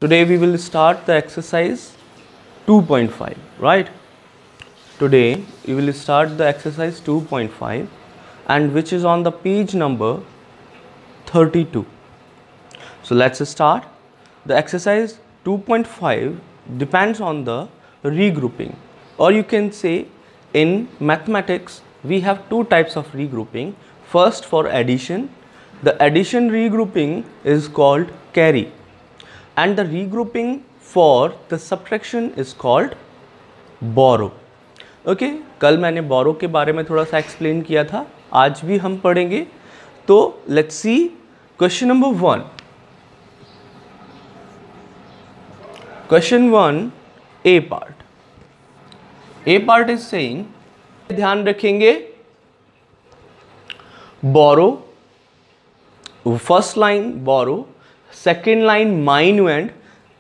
Today we will start the exercise 2.5, right? Today we will start the exercise 2.5 and which is on the page number 32. So let's start. The exercise 2.5 depends on the regrouping, or you can say in mathematics we have two types of regrouping. First, for addition, the addition regrouping is called carry, and the regrouping for the subtraction is called borrow. Okay, कल मैंने borrow के बारे में थोड़ा सा explain किया था, आज भी हम पढ़ेंगे. तो let's see question number 1. Question 1 A part. A part is saying, ध्यान रखेंगे, borrow, first line borrow, second line minuend,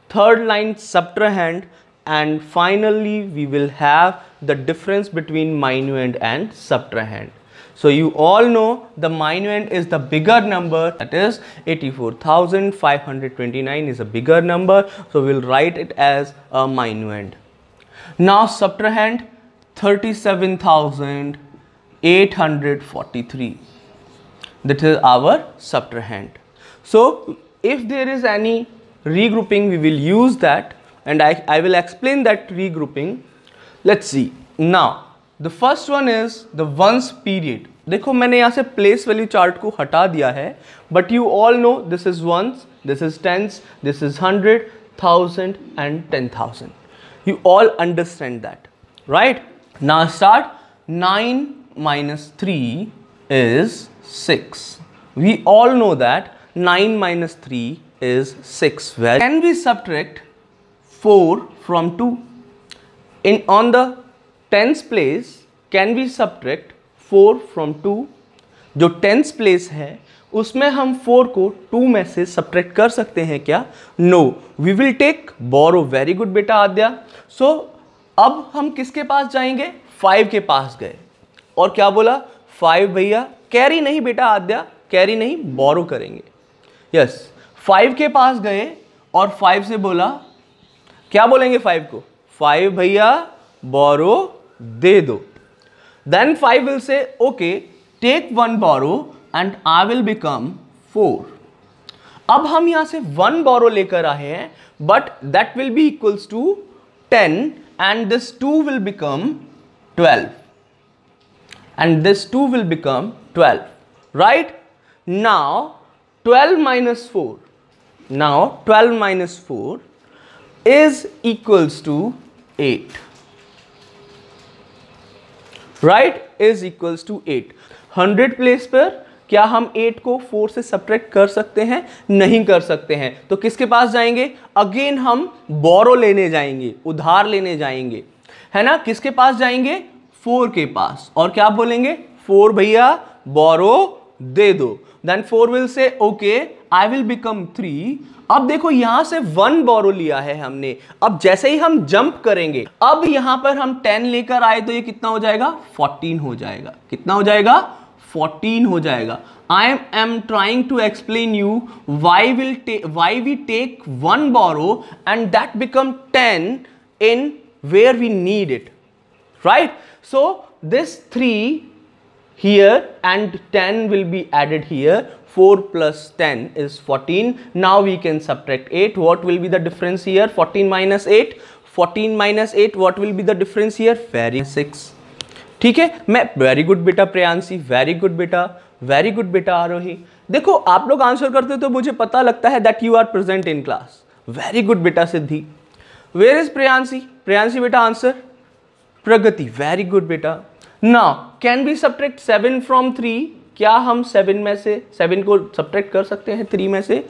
third line subtrahend, and finally we will have the difference between minuend and subtrahend. So you all know the minuend is the bigger number, that is 84,529 is a bigger number, so we'll write it as a minuend. Now subtrahend 37,843. That is our subtrahend. So if there is any regrouping, we will use that, and I will explain that regrouping. Let's see. Now the first one is the ones period. देखो मैंने यहाँ से place value chart को हटा दिया है, but you all know this is ones, this is tens, this is 100, 1000 and 10,000. You all understand that, right? Now start. 9 minus 3 is 6. We all know that 9 minus 3 is 6. Where can we subtract 4 from 2? On the tens place, can we subtract 4 from 2? जो tens place है उसमें हम 4 को 2 में से subtract कर सकते हैं क्या? No, we will take borrow. Very good बेटा आद्या. So अब हम किसके पास जाएंगे? 5 के पास गए और क्या बोला? 5 भैया कैरी नहीं बेटा आद्या, कैरी नहीं, बोरो करेंगे. यस, 5 के पास गए और 5 से बोला, क्या बोलेंगे 5 को? 5 भैया बोरो दे दो. Then 5 will say okay take 1 borrow and I will become 4. अब हम यहां से 1 बोरो लेकर आए हैं, but that will be equals to 10 and this 2 will become 12, and this 2 will become 12, right? Now 12 minus 4, now 12 minus 4 is equals to 8, right? Is equals to 8. 100 place पर क्या हम 8 को 4 से सब्ट्रैक्ट कर सकते हैं? नहीं कर सकते हैं. तो किसके पास जाएंगे? अगेन हम बोरो लेने जाएंगे, उधार लेने जाएंगे, है ना? किसके पास जाएंगे? 4 के पास, और क्या बोलेंगे? 4 भैया बोरो दे दो. Then 4 will say okay I will become 3. अब देखो यहां से 1 बोरो लिया है हमने. अब जैसे ही हम जंप करेंगे, अब यहां पर हम 10 लेकर आए तो ये कितना हो जाएगा? 14 हो जाएगा. कितना हो जाएगा? 14 हो जाएगा. I am trying to explain you why we take 1 borrow and that become 10 in where we need it, right? So this 3 here and 10 will be added here. 4 plus 10 is 14. Now we can subtract 8. What will be the difference here? 14 minus 8. 14 minus 8. What will be the difference here? Very 6. ठीक है. मैं very good बेटा Priyanshi, very good बेटा, very good बेटा आरोही. देखो आप लोग answer करते हो तो मुझे पता लगता है that you are present in class. Very good बेटा सिद्धि. Where is Priyanshi? प्रियांशी बेटा आंसर. प्रगति, वेरी गुड बेटा. Now can be subtract 7 from 3? क्या हम 7 में से 7 को सब्ट्रैक्ट कर सकते हैं 3 में से?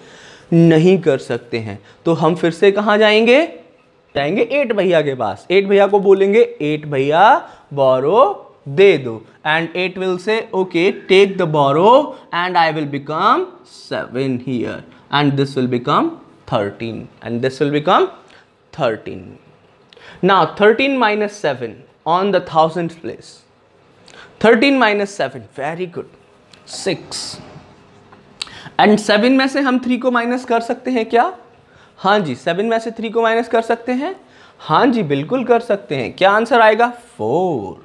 नहीं कर सकते हैं. तो हम फिर से कहां जाएंगे? जाएंगे 8 भैया के पास. 8 भैया को बोलेंगे 8 भैया बोरो दे दो, and 8 will say okay take the borrow and I will become 7 here, and this will become 13, and this will become 13. Now 13 minus 7 on the thousandth place. 13 minus 7, very good, 6. And 7 में से हम 3 को minus कर सकते हैं क्या? हाँ जी, 7 में से 3 को माइनस कर सकते हैं, हाँ जी बिल्कुल कर सकते हैं। क्या आंसर आएगा? 4।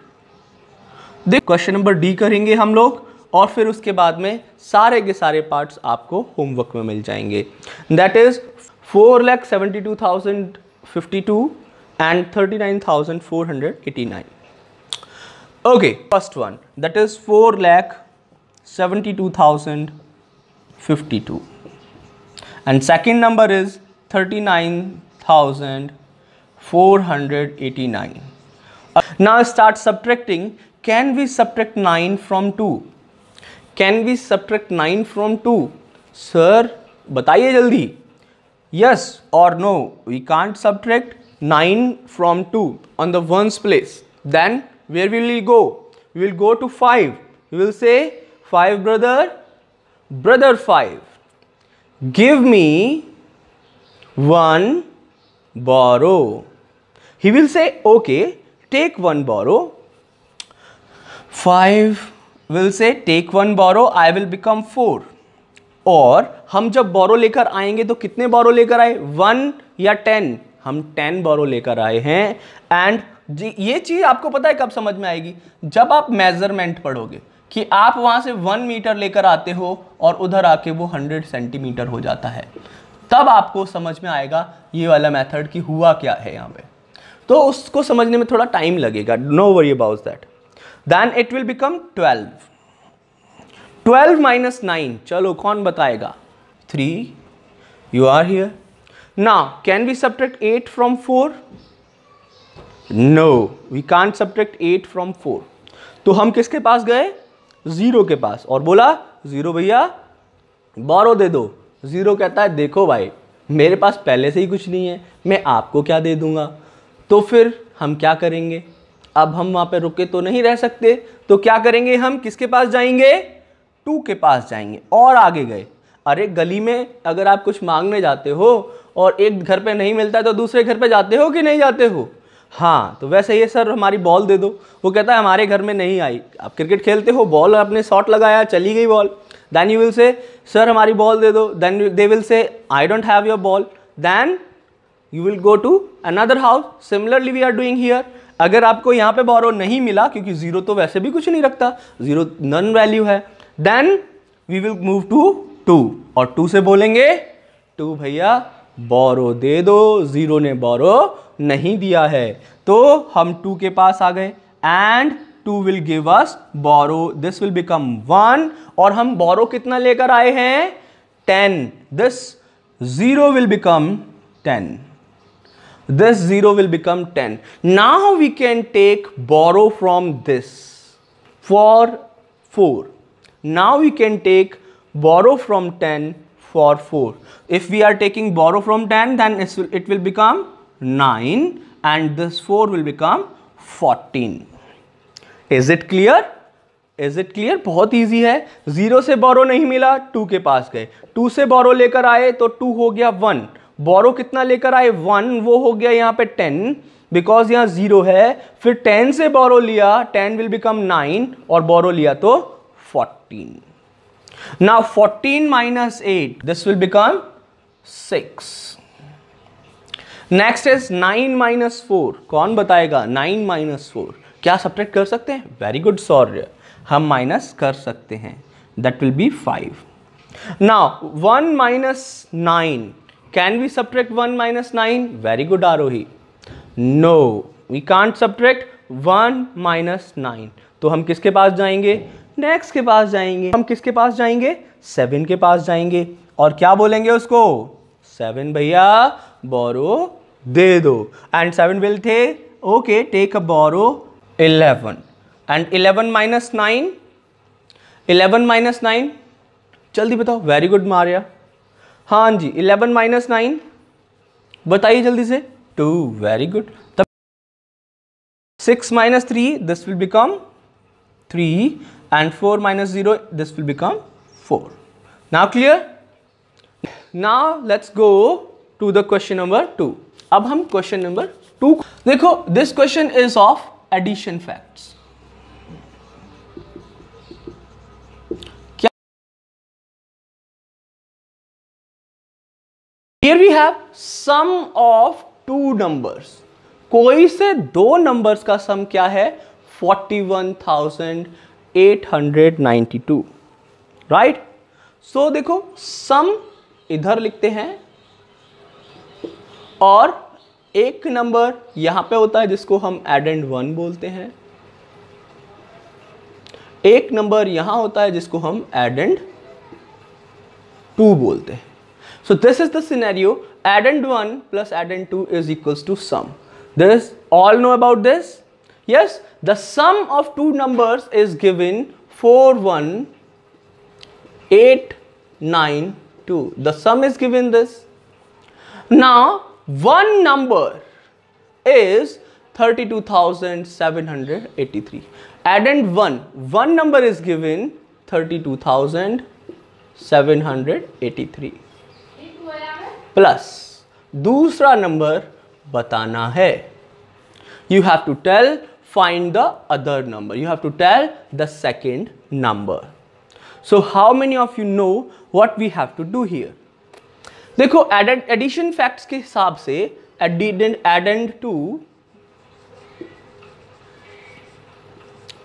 देख क्वेश्चन नंबर डी करेंगे हम लोग और फिर उसके बाद में सारे के सारे पार्ट्स आपको होमवर्क में मिल जाएंगे। That is 4,72,052 and 39,489. Okay, first one, that is 4,72,052 and second number is 39,489. Now start subtracting. Can we subtract 9 from 2? Can we subtract 9 from 2? Sir, बताइए जल्दी. Yes or no? We can't subtract 9 from 2 on the ones place. Then where will we go? We will go to 5. We will say 5 brother 5. Give me 1 borrow. He will say okay, take 1 borrow. 5 will say take 1 borrow, I will become 4. और हम जब बोरो लेकर आएंगे तो कितने बोरो लेकर आए? 1 या 10? हम 10 बोरो लेकर आए हैं। एंड ये चीज आपको पता है कब समझ में आएगी? जब आप मेजरमेंट पढ़ोगे कि आप वहां से 1 मीटर लेकर आते हो और उधर आके वो 100 सेंटीमीटर हो जाता है, तब आपको समझ में आएगा ये वाला मेथड कि हुआ क्या है यहाँ पे। तो उसको समझने में थोड़ा टाइम लगेगा, no worry about that. Then it will become 12। 12 minus 9, चलो कौन बताएगा? 3, you are here. Now can we subtract 8 from 4? No, we can't subtract 8 from 4. तो हम किसके पास गए? 0 के पास और बोला 0 भैया बोरो दे दो। 0 कहता है देखो भाई मेरे पास पहले से ही कुछ नहीं है, मैं आपको क्या दे दूंगा। तो फिर हम क्या करेंगे? अब हम वहां पे रुके तो नहीं रह सकते, तो क्या करेंगे? हम किसके पास जाएंगे? 2 के पास जाएंगे और आगे गए। अरे गली में अगर आप कुछ मांगने जाते हो और एक घर पे नहीं मिलता है तो दूसरे घर पे जाते हो कि नहीं जाते हो? हाँ, तो वैसे ये सर हमारी बॉल दे दो। वो कहता है हमारे घर में नहीं आई। आप क्रिकेट खेलते हो, बॉल आपने शॉट लगाया, चली गई ball. Then you will say sir हमारी बॉल दे दो। Then they will say I don't have your ball. Then you will go to another house. Similarly we are doing here. अगर आपको यहाँ पे बोरो नहीं मिला, क्योंकि 0 तो वैसे भी कुछ नहीं रखता, 0 नन वैल्यू है, then we will move to 2 और 2 से बोलेंगे 2 भैया बोरो दे दो। 0 ने बोरो नहीं दिया है, तो हम 2 के पास आ गए and 2 will give us borrow. This will become 1 और हम बोरो कितना लेकर आए हैं? 10। This 0 will become 10. This 0 will become 10. Now we can take borrow from this for 4. Now we can take borrow from 10 for 4. If we are taking borrow from 10, then it will become 9 and this 4 will become 14. Is it clear? Is it clear? बहुत easy है। 0 से borrow नहीं मिला, 2 के पास गए। 2 से borrow लेकर आए तो 2 हो गया 1। बोरो कितना लेकर आए? 1, वो हो गया यहाँ पे 10, बिकॉज यहाँ 0 है। फिर 10 से बोरो लिया, 10 विल बिकम 9 और बोरो लिया तो 14। Now 14 minus 8, this will become 6। Next is 9 minus 4। कौन बताएगा? 9 माइनस 4 क्या सब्ट्रैक्ट कर सकते हैं? वेरी गुड सौर्य, हम माइनस कर सकते हैं। That will B 5। Now 1 minus 9, can we subtract 1 minus 9? Very good Arohi. No, we can't subtract 1 minus 9. तो हम किसके पास जाएंगे? नेक्स्ट के पास जाएंगे। हम किसके पास जाएंगे? 7 के पास जाएंगे और क्या बोलेंगे उसको? 7 भैया बोरो दे दो। And 7 will take a borrow 11 and 11 minus 9, 11 minus 9 जल्दी बताओ। वेरी गुड मारिया, हाँ जी 11 माइनस 9 बताइए जल्दी से। 2, वेरी गुड। तब 6 minus 3, this will become 3 and 4 minus 0, this will become 4। Now clear? Now let's go to the question number 2। अब हम question number 2 देखो। This question is of addition facts. Here we have sum of two numbers, कोई से दो numbers का सम क्या है 41,892, right. सो देखो सम इधर लिखते हैं और एक नंबर यहां पे होता है जिसको हम एडेंड 1 बोलते हैं, एक नंबर यहां होता है जिसको हम एडेंड 2 बोलते हैं। So this is the scenario, addend 1 plus addend 2 is equals to sum. This all know about this? Yes, the sum of two numbers is given 41,892. The sum is given this. Now one number is 32,783. Addend 1 number is given 32,783 plus दूसरा number बताना है। You have to tell find the other number, you have to tell the second number. So how many of you know what we have to do here? देखो addition facts के हिसाब से addend 2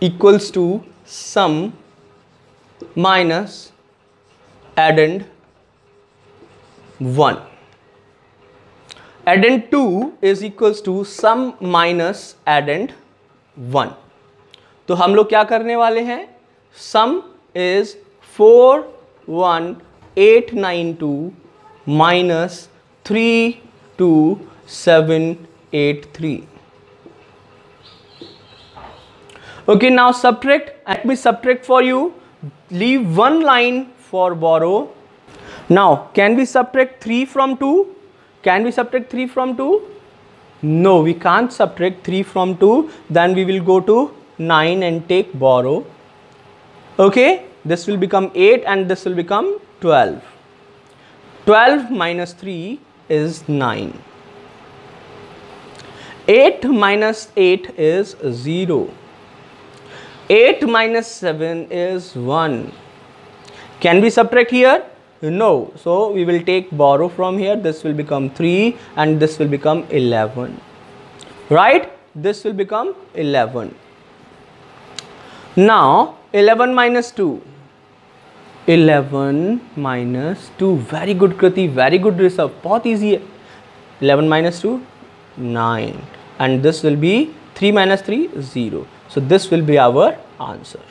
equals to sum minus addend 1. addend 2 is equals to sum minus addend 1. तो हम लोग क्या करने वाले हैं? sum is 41,892 minus 3,2,783. Okay, now subtract. Let me subtract for you. Leave one line for borrow. Now, can we subtract 3 from 2? Can we subtract 3 from 2? No, we can't subtract 3 from 2. Then we will go to 9 and take borrow. Okay, this will become 8 and this will become 12. 12 minus 3 is 9. 8 minus 8 is 0. 8 minus 7 is 1. Can we subtract here? No, so we will take borrow from here. This will become 3 and this will become 11, right? This will become 11. Now 11 minus 2, 11 minus 2, very good Kriti, very good Rishabh, बहुत easy है। 11 minus 2, 9 and this will be 3 minus 3, 0. So this will be our answer.